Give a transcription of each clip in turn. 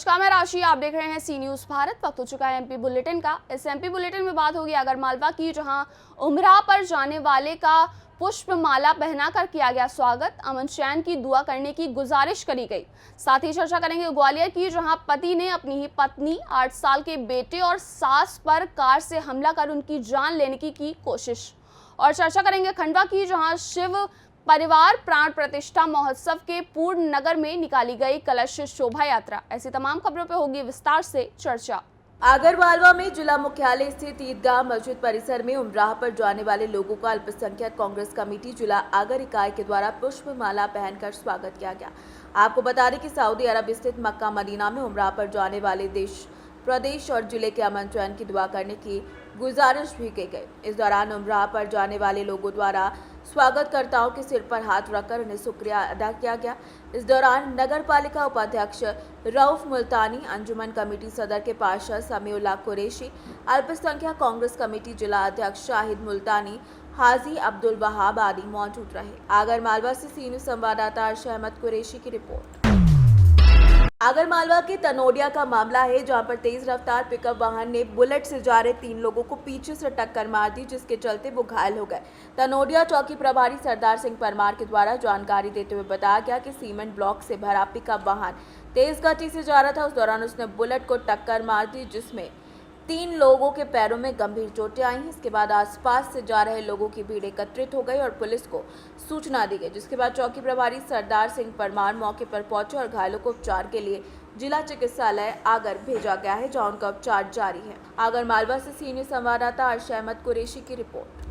नमस्कार, मैं राशि। आप देख रहे हैं सी न्यूज़ भारत। वक्त हो चुका है एमपी बुलेटिन का। इस एमपी बुलेटिन में बात होगी आगरमालवा की, जहां उमराह पर जाने वाले का पुष्प माला पहनाकर किया गया स्वागत। अमन चैन की दुआ करने की गुजारिश करी गई। साथ ही चर्चा करेंगे ग्वालियर की, जहां पति ने अपनी ही पत्नी, 8 साल के बेटे और सास पर कार से हमला कर उनकी जान लेने की कोशिश। और चर्चा करेंगे खंडवा की, जहां शिव परिवार प्राण प्रतिष्ठा महोत्सव के पूर्ण नगर में निकाली गई कलश शोभा यात्रा। ऐसी तमाम खबरों पर होगी विस्तार से चर्चा। आगरमालवा में जिला मुख्यालय स्थित ईदगाह मस्जिद परिसर में उमराह पर जाने वाले लोगों का अल्पसंख्यक कांग्रेस कमेटी जिला आगर इकाई के द्वारा पुष्प माला पहनकर स्वागत किया गया। आपको बता दें कि सऊदी अरब स्थित मक्का मदीना में उमराह पर जाने वाले देश प्रदेश और जिले के अमन चैन की दुआ करने की गुजारिश भी की गई। इस दौरान उमराह पर जाने वाले लोगों द्वारा स्वागतकर्ताओं के सिर पर हाथ रखकर उन्हें शुक्रिया अदा किया गया। इस दौरान नगर पालिका उपाध्यक्ष रऊफ मुल्तानी, अंजुमन कमेटी सदर के पार्षद समीउल्लाह कुरैशी, अल्पसंख्यक कांग्रेस कमेटी जिला अध्यक्ष शाहिद मुल्तानी, हाजी अब्दुल वहाब आदि मौजूद रहे। आगरमालवा से सी न्यूज़ संवाददाता अर्श अहमद कुरैशी की रिपोर्ट। आगरमालवा के तनोडिया का मामला है, जहां पर तेज रफ्तार पिकअप वाहन ने बुलेट से जा रहे 3 लोगों को पीछे से टक्कर मार दी, जिसके चलते वो घायल हो गए। तनोडिया चौकी प्रभारी सरदार सिंह परमार के द्वारा जानकारी देते हुए बताया गया कि सीमेंट ब्लॉक से भरा पिकअप वाहन तेज गति से जा रहा था। उस दौरान उसने बुलेट को टक्कर मार दी, जिसमें 3 लोगों के पैरों में गंभीर चोटें आई। इसके बाद आसपास से जा रहे लोगों की भीड़ एकत्रित हो गई और पुलिस को सूचना दी गई, जिसके बाद चौकी प्रभारी सरदार सिंह परमार मौके पर पहुंचे और घायलों को उपचार के लिए जिला चिकित्सालय आगर भेजा गया है, जहां उनका उपचार जारी है। आगरमालवा से सी न्यूज़ संवाददाता अर्श अहमद कुरैशी की रिपोर्ट।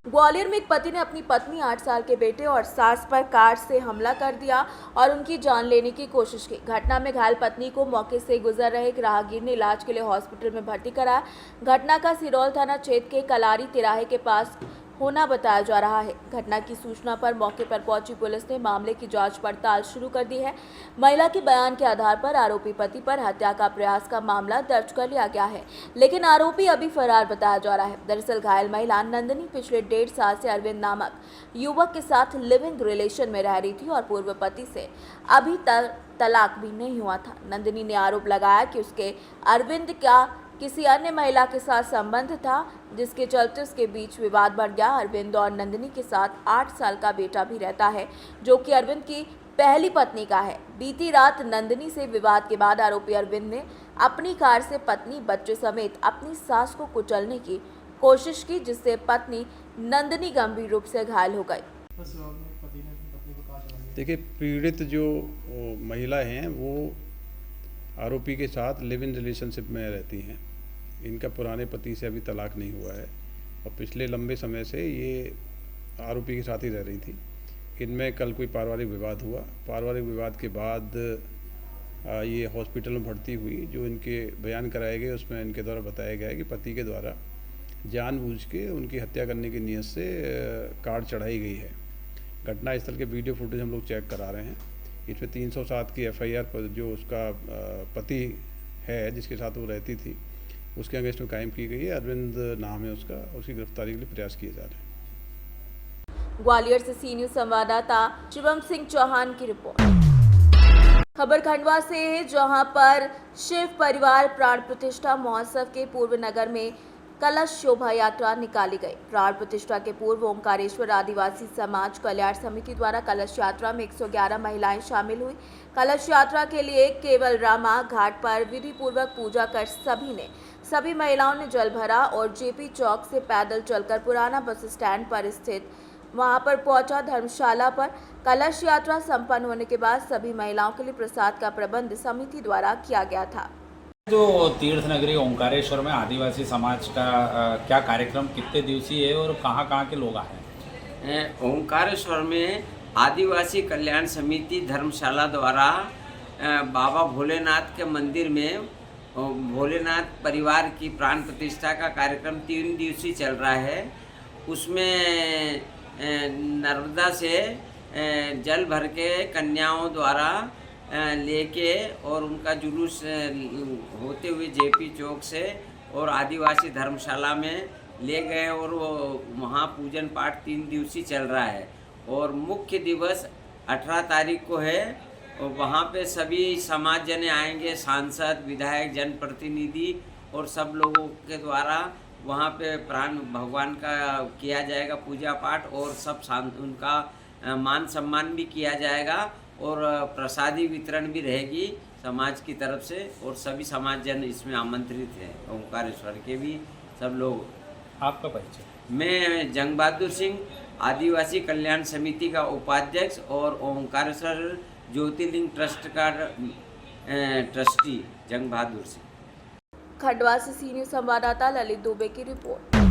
ग्वालियर में एक पति ने अपनी पत्नी, 8 साल के बेटे और सास पर कार से हमला कर दिया और उनकी जान लेने की कोशिश की। घटना में घायल पत्नी को मौके से गुजर रहे एक राहगीर ने इलाज के लिए हॉस्पिटल में भर्ती कराया। घटना का सिरौल थाना क्षेत्र के कलारी तिराहे के पास होना बताया जा रहा है। घटना की सूचना पर मौके पर पहुंची पुलिस ने मामले की जांच पड़ताल शुरू कर दी है। महिला के बयान के आधार पर आरोपी पति पर हत्या का प्रयास का मामला दर्ज कर लिया गया है, लेकिन आरोपी अभी फरार बताया जा रहा है। दरअसल घायल महिला नंदिनी पिछले 1.5 साल से अरविंद नामक युवक के साथ लिविंग रिलेशन में रह रही थी और पूर्व पति से अभी तक तलाक भी नहीं हुआ था। नंदिनी ने आरोप लगाया कि उसके अरविंद का किसी अन्य महिला के साथ संबंध था, जिसके चलते उसके बीच विवाद बढ़ गया। अरविंद और नंदिनी के साथ 8 साल का बेटा भी रहता है, जो कि अरविंद की पहली पत्नी का है। बीती रात नंदिनी से विवाद के बाद आरोपी अरविंद ने अपनी कार से पत्नी, बच्चे समेत अपनी सास को कुचलने की कोशिश की, जिससे पत्नी नंदिनी गंभीर रूप से घायल हो गई। देखिए, पीड़ित जो महिला हैं वो आरोपी के साथ लिव इन रिलेशनशिप में रहती हैं। इनका पुराने पति से अभी तलाक नहीं हुआ है और पिछले लंबे समय से ये आरोपी के साथ ही रह रही थी। इनमें कल कोई पारिवारिक विवाद हुआ। पारिवारिक विवाद के बाद ये हॉस्पिटल में भर्ती हुई। जो इनके बयान कराए गए उसमें इनके द्वारा बताया गया है कि पति के द्वारा जानबूझ के उनकी हत्या करने की नीयत से कार चढ़ाई गई है। घटनास्थल के वीडियो फुटेज हम लोग चेक करा रहे हैं। इसमें 307 की FIR पर जो उसका पति है, जिसके साथ वो रहती थी, उसके अगेंस्ट में कायम की गई है। अरविंद नाम है उसका, उसकी गिरफ्तारी के लिए प्रयास किए जा रहे हैं। ग्वालियर से सी न्यूज़ संवाददाता शिवम सिंह चौहान की रिपोर्ट। खबर खंडवा से है, जहां पर शिव परिवार प्राण प्रतिष्ठा महोत्सव के पूर्व नगर में कलश शोभा यात्रा निकाली गई। प्राण प्रतिष्ठा के पूर्व ओंकारेश्वर आदिवासी समाज कल्याण समिति द्वारा कलश यात्रा में 111 महिलाएं शामिल हुई। कलश यात्रा के लिए केवल रामा घाट पर विधि पूर्वक पूजा कर सभी महिलाओं ने जल भरा और JP चौक से पैदल चलकर पुराना बस स्टैंड पर स्थित वहां पर पहुंचा। धर्मशाला पर कलश यात्रा संपन्न होने के बाद सभी महिलाओं के लिए प्रसाद का प्रबंध समिति द्वारा किया गया था। जो तीर्थ नगरी ओंकारेश्वर में आदिवासी समाज का क्या कार्यक्रम, कितने दिवसीय है और कहाँ के लोग आए हैं? ओंकारेश्वर में आदिवासी कल्याण समिति धर्मशाला द्वारा बाबा भोलेनाथ के मंदिर में भोलेनाथ परिवार की प्राण प्रतिष्ठा का कार्यक्रम 3 दिवसीय चल रहा है। उसमें नर्मदा से जल भर के कन्याओं द्वारा लेके और उनका जुलूस होते हुए JP चौक से और आदिवासी धर्मशाला में ले गए और वो वहाँ पूजन पाठ 3 दिवसीय चल रहा है। और मुख्य दिवस 18 तारीख को है और वहाँ पे सभी समाज जने आएंगे, सांसद, विधायक, जनप्रतिनिधि और सब लोगों के द्वारा वहाँ पे प्राण भगवान का किया जाएगा पूजा पाठ, और सब उनका मान सम्मान भी किया जाएगा, और प्रसादी वितरण भी रहेगी समाज की तरफ से, और सभी समाज जन इसमें आमंत्रित हैं, ओंकारेश्वर के भी सब लोग। आपका परिचय? मैं जंग बहादुर सिंह, आदिवासी कल्याण समिति का उपाध्यक्ष और ओंकारेश्वर ज्योतिर्लिंग ट्रस्ट का ट्रस्टी जंग बहादुर सिंह। खंडवा से सी न्यूज संवाददाता ललित दुबे की रिपोर्ट।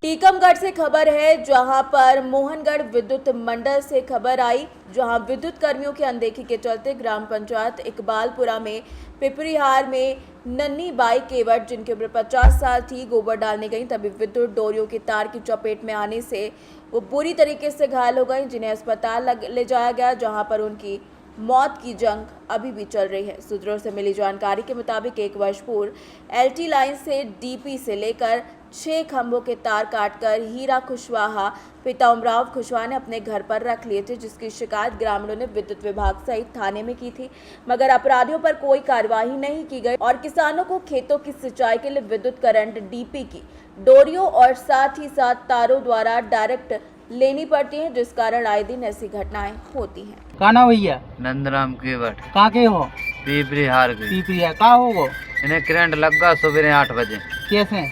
टीकमगढ़ से खबर है, जहां पर मोहनगढ़ विद्युत मंडल से खबर आई, जहां विद्युत कर्मियों की अनदेखी के चलते ग्राम पंचायत इकबालपुरा में पिपरीहार में नन्ही बाई केवट, जिनकी उम्र 50 साल थी, गोबर डालने गई, तभी विद्युत डोरियों की तार की चपेट में आने से वो बुरी तरीके से घायल हो गई, जिन्हें अस्पताल ले जाया गया, जहां पर उनकी मौत की जंग अभी भी चल रही है। सूत्रों से मिली जानकारी के मुताबिक 1 वर्ष पूर्व एलटी लाइन से डीपी से लेकर 6 खंभों के तार काटकर हीरा कुशवाहा पिता उमराव कुशवाहा ने अपने घर पर रख लिए थे, जिसकी शिकायत ग्रामीणों ने विद्युत विभाग सहित थाने में की थी, मगर अपराधियों पर कोई कार्यवाही नहीं की गई और किसानों को खेतों की सिंचाई के लिए विद्युत करंट डीपी की डोरियों और साथ ही साथ तारों द्वारा डायरेक्ट लेनी पड़ती है, जिस कारण आए दिन ऐसी घटनाएं होती हैं। काना भैया नंदराम केवट कहाँ के हो? पीपरी हार गई। पीपरी है कहाँ हो गो? इन्हें करंट लगा सुबह 8 बजे। कैसे?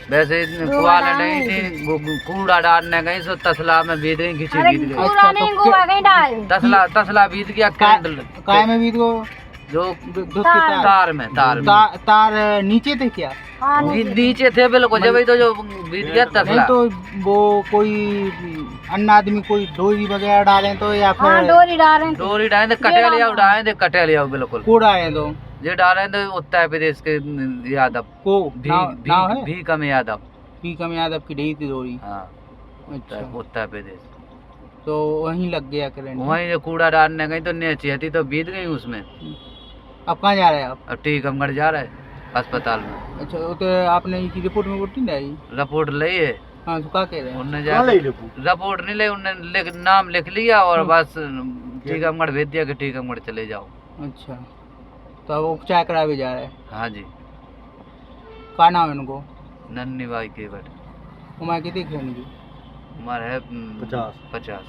वैसे कुआल नहीं थी, कूड़ा डालने गई सो तसला में बीत गई, खींची बीत गई। अच्छा, तो तसला बीत गया करंट काय में बीत गो? जो तार में तार नीचे थे क्या? नीचे थे बिल्कुल, जब तो जो बीत गया नहीं तसला। तो वो कोई अन्य आदमी कोई डोरी वगैरह डाले तो या फिर डोरी डाले थे, कटेलिया उड़ाए थे, कटेलिया बिल्कुल को डाले तो जो डाले थे उत्तर प्रदेश के यादव को नाव है? भी कम यादव, पीकम यादव की ढही थी डोरी। हाँ अच्छा, उत्तर प्रदेश। तो वहीं लग गया करंट। वहीं जो कूड़ा डालने गई तो नीचे थी तो बीत गई उसमें। अब कहाँ जा रहे हैं आप? अब टीकमगढ़ जा रहे हैं अस्पताल में। अच्छा, तो आपने की रिपोर्ट में नहीं आई? रिपोर्ट ली है। हाँ, तो क्या कह रहे हैं? उनने रिपोर्ट नहीं ली, उनने नाम लिख लिया और बस टीकमगढ़ भेज दिया कि टीकमगढ़ चले जाओ। अच्छा, तो अब उपचार करा भी जा रहे हैं? हाँ जी। क्या नाम है उनको? नन्ही बाई केवट। उम्र कितनी है उनकी? उम्र है 50।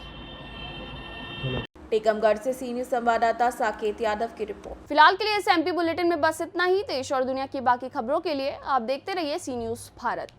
टीकमगढ़ से सी न्यूज संवाददाता साकेत यादव की रिपोर्ट। फिलहाल के लिए इस एमपी बुलेटिन में बस इतना ही। देश और दुनिया की बाकी खबरों के लिए आप देखते रहिए सी न्यूज भारत।